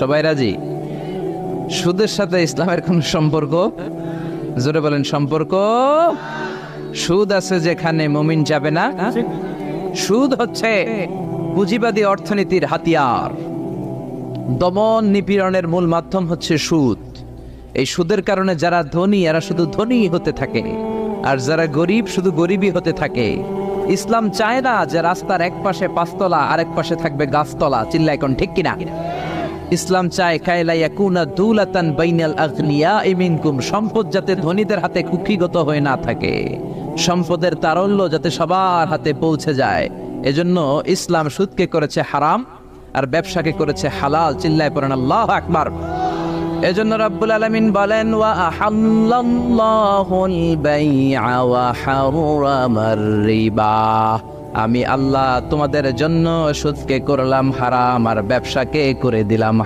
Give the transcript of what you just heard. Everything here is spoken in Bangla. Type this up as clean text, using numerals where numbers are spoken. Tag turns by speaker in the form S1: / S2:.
S1: সবাই রাজি? সুদের সাথে ইসলামের কোন সম্পর্ক? জোরে বলেন সম্পর্ক। সুদ আছে যেখানে মুমিন যাবে না। সুদ হচ্ছে পুঁজিবাদী অর্থনীতির হাতিয়ার। দমন নিপীড়নের মূল মাধ্যম হচ্ছে সুদ। এই সুদের কারণে যারা ধনী এরা শুধু ধনী হতে থাকে, আর যারা গরিব শুধু গরিবই হতে থাকে। ইসলাম চায় না যে রাস্তার এক পাশে পাঁচতলা আর এক পাশে থাকবে গাছতলা। চিল্লায় কোন ঠিক কিনা? ইসলাম চায় কায়লা ইয়াকুনা দুলাতান বাইনাল আগনিয়াই মিনকুম, সম্পদ যাতে ধনীদের হাতে কুক্ষিগত হয়ে না থাকে, সম্পদের তারল্য যাতে সবার হাতে পৌঁছে যায়। এজন্য ইসলাম সুদকে করেছে হারাম আর ব্যবসাকে করেছে হালাল। চিল্লায় পড়েন আল্লাহু আকবার। এজন্য রব্বুল আলামিন বলেন ওয়া আহাল্লাল্লাহুল বাইআ ওয়া হারামার রিবা, আমি আল্লাহ তোমাদের জন্য সুদকে করলাম হারাম আর ব্যবসাকে করে দিলাম